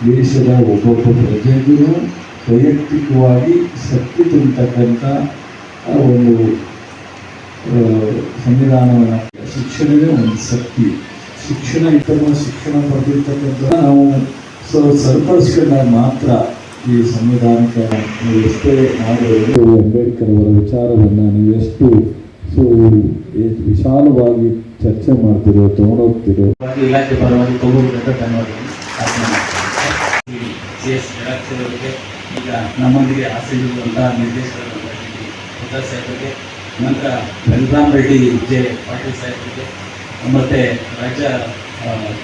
ದೇಶದ ಒಬ್ಬೊಬ್ಬ ಪ್ರಜೆಗೂ ವೈಯಕ್ತಿಕವಾಗಿ ಶಕ್ತಿ ತುಂಬತಕ್ಕಂಥ ಒಂದು ಸಂವಿಧಾನವನ್ನು ಶಿಕ್ಷಣವೇ ಒಂದು ಶಕ್ತಿ. ಶಿಕ್ಷಣ ಉತ್ತಮ ಶಿಕ್ಷಣ ಪಡೆದಿರ್ತಕ್ಕಂಥ ನಾವು ಸರಿಪಡಿಸ್ಕೊಂಡಾಗ ಮಾತ್ರ ಈ ಸಂವಿಧಾನಕ್ಕೆ ನೀವು ಎಷ್ಟೇ ಮಾಡಿದ್ರು ಅಂಬೇಡ್ಕರ್ ಅವರ ವಿಚಾರವನ್ನು ನೀವೆಷ್ಟು ವಿಶಾಲವಾಗಿ ಚರ್ಚೆ ಮಾಡ್ತಿರೋ ತಗೊಂಡೋಗ್ತಿರೋ ಇಲಾಖೆ ಪರವಾಗಿ ತಗೋಬೇಕಂತ ಧನ್ಯವಾದಗಳು. ಈಗ ನಮ್ಮೊಂದಿಗೆ ಆಸಕ್ತಿರುವಂಥ ನಿರ್ದೇಶಕರು ಸಾಹೇಬರಿಗೆ, ನಂತರ ಬಲರಾಮ್ ರೆಡ್ಡಿ ಜೆ ಪಾಟೀಲ್ ಸಾಹೇಬರಿಗೆ, ಮತ್ತು ರಾಜ್ಯ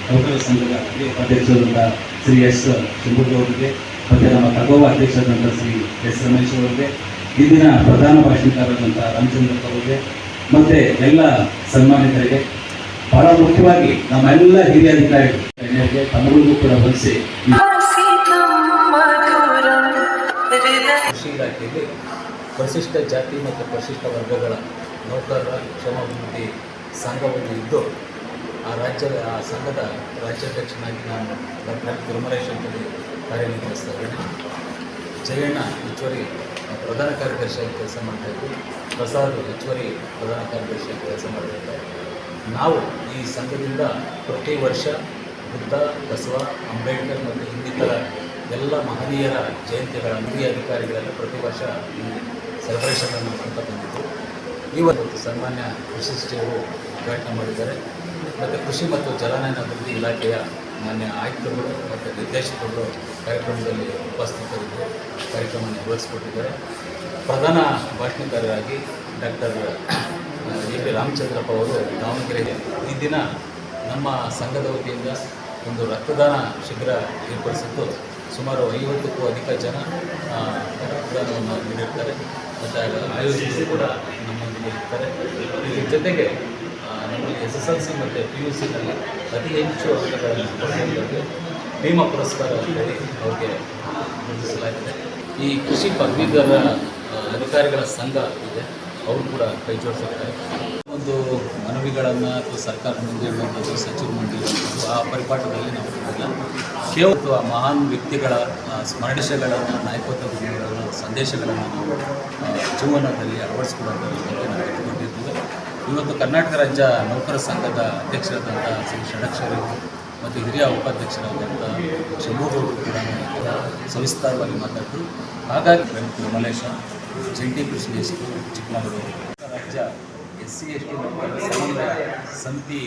ನೌಕರರ ಸಂಘದ ಉಪಾಧ್ಯಕ್ಷರಾದಂಥ ಶ್ರೀ ಎಸ್ ಶಂಭುಗೌಡರಿಗೆ, ಮತ್ತು ನಮ್ಮ ತಗೋವ ಅಧ್ಯಕ್ಷರಾದಂಥ ಶ್ರೀ ಎಸ್ ರಮೇಶ್ ಅವರಿಗೆ, ಈ ದಿನ ಪ್ರಧಾನ ಭಾಷಣಕಾರರಾದಂಥ ರಾಮಚಂದ್ರಪ್ಪ ಅವರಿಗೆ, ಮತ್ತು ಎಲ್ಲ ಸನ್ಮಾನಿತರಿಗೆ, ಬಹಳ ಮುಖ್ಯವಾಗಿ ನಮ್ಮೆಲ್ಲ ಹಿರಿಯ ಅಧಿಕಾರಿಗಳಿಗೆ ತಮಗಳಿಗೂ ಕೂಡ ಹೊಲಿಸಿ ಕೃಷಿ ಇಲಾಖೆಯಲ್ಲಿ ಪರಿಶಿಷ್ಟ ಜಾತಿ ಮತ್ತು ಪರಿಶಿಷ್ಟ ವರ್ಗಗಳ ನೌಕರರ ಕ್ಷೇಮಾಭಿವೃದ್ಧಿ ಸಂಘವನ್ನು ಇದ್ದು ಆ ಸಂಘದ ರಾಜ್ಯಾಧ್ಯಕ್ಷನಾಗಿ ನಾನು ಡಾಕ್ಟರ್ ತಿರುಮಲೇಶ್ ಅಂತೇಳಿ ಕಾರ್ಯನಿರ್ವಹಿಸ್ತಾ ಇದ್ದೇನೆ. ಜಯಣ್ಣ ಹೆಚ್ಚುವರಿ ಪ್ರಧಾನ ಕಾರ್ಯದರ್ಶಿಯಾಗಿ ಕೆಲಸ ಮಾಡ್ತಾಯಿದ್ದು, ಪ್ರಸಾದ್ ಹೆಚ್ಚುವರಿ ಪ್ರಧಾನ ಕಾರ್ಯದರ್ಶಿಯಾಗಿ ಕೆಲಸ ಮಾಡ್ತಾಯಿದ್ದಾರೆ. ನಾವು ಈ ಸಂಘದಿಂದ ಪ್ರತಿ ವರ್ಷ ಬುದ್ಧ, ಬಸವ, ಅಂಬೇಡ್ಕರ್ ಮತ್ತು ಇನ್ನಿತರ ಎಲ್ಲ ಮಹನೀಯರ ಜಯಂತಿಗಳ ಹಿರಿಯ ಅಧಿಕಾರಿಗಳೆಲ್ಲ ಪ್ರತಿ ವರ್ಷ ಈ ಸೆಲೆಬ್ರೇಷನನ್ನು ಮಾಡ್ತಾ ಬಂದಿದ್ದು, ಇವತ್ತು ಸನ್ಮಾನ್ಯ ಕೃಷಿ ಸಚಿವರು ಉದ್ಘಾಟನೆ ಮಾಡಿದ್ದಾರೆ. ಮತ್ತು ಕೃಷಿ ಮತ್ತು ಜಲಾನಯನ ಅಭಿವೃದ್ಧಿ ಇಲಾಖೆಯ ಮಾನ್ಯ ಆಯುಕ್ತರುಗಳು ಮತ್ತು ನಿರ್ದೇಶಕರು ಕಾರ್ಯಕ್ರಮದಲ್ಲಿ ಉಪಸ್ಥಿತರಿದ್ದು ಕಾರ್ಯಕ್ರಮ ನಿರ್ವಹಿಸಿಕೊಟ್ಟಿದ್ದಾರೆ. ಪ್ರಧಾನ ಭಾಷಣಕಾರರಾಗಿ ಡಾಕ್ಟರ್ ಎ ಪಿ ರಾಮಚಂದ್ರಪ್ಪ ಅವರು ದಾವಣಗೆರೆಗೆ ಈ ದಿನ ನಮ್ಮ ಸಂಘದ ವತಿಯಿಂದ ಒಂದು ರಕ್ತದಾನ ಶಿಬಿರ ಏರ್ಪಡಿಸಿದ್ದು ಸುಮಾರು 50ಕ್ಕೂ ಅಧಿಕ ಜನ ರಕ್ತದಾನವನ್ನು ನೀಡಿರ್ತಾರೆ. ಮತ್ತು ಆಯೋಜಕರು ಕೂಡ ನಮ್ಮೊಂದಿಗೆ ಇರ್ತಾರೆ. ಇದ್ರ ಜೊತೆಗೆ ನಮ್ಮಲ್ಲಿ SSLC ಮತ್ತು PUCನಲ್ಲಿ ಅತಿ ಹೆಚ್ಚು ಅಂಕಗಳನ್ನು ಪಡೆದವರಿಗೆ ಭೀಮಾ ಪುರಸ್ಕಾರ ಅಂತೇಳಿ ಅವ್ರಿಗೆ ಗುರುತಿಸಲಾಗಿದೆ. ಈ ಕೃಷಿ ಪದವೀಧರ ಅಧಿಕಾರಿಗಳ ಸಂಘ ಇದೆ, ಅವರು ಕೂಡ ಕೈ ಜೋಡಿಸುತ್ತಾರೆ. ಒಂದು ಮನವಿಗಳನ್ನು ಅಥವಾ ಸರ್ಕಾರ ಮುಂದೆ ಇಡುವಂಥದ್ದು, ಸಚಿವರು ಮುಂದೆ ಇಡುವಂಥದ್ದು ಆ ಪರಿಪಾಠದಲ್ಲಿ ನಾವು ಇಲ್ಲ. ಕೇವಲ ಮಹಾನ್ ವ್ಯಕ್ತಿಗಳ ಸ್ಮರಣೆಗಳನ್ನು, ನಾಯಕತ್ವ ಗುಣಗಳನ್ನು, ಸಂದೇಶಗಳನ್ನು ನಾವು ಜೀವನದಲ್ಲಿ ಅಳವಡಿಸಿಕೊಳ್ಳುವಂಥದ್ರ ಬಗ್ಗೆ ನಾವು ಇಟ್ಟುಕೊಂಡಿರ್ತೀವಿ. ಇವತ್ತು ಕರ್ನಾಟಕ ರಾಜ್ಯ ನೌಕರ ಸಂಘದ ಅಧ್ಯಕ್ಷರಾದಂಥ ಶ್ರೀ ಷಡಕ್ಷರಿ ಮತ್ತು ಹಿರಿಯ ಉಪಾಧ್ಯಕ್ಷರಾದಂಥ ಶಂಭುಗೌಡರು ಕೂಡ ಸವಿಸ್ತಾರವಾಗಿ ಮಾತಾಡಿದರು. ಹಾಗಾಗಿ ತಿರುಮಲೇಶ, ಜಂಟಿ ಕೃಷಿ ಚಿಕ್ಕಮಗಳೂರು ರಾಜ್ಯ SC ST ನೌಕರರ ಸಮನ್ವಯ ಸಮಿತಿ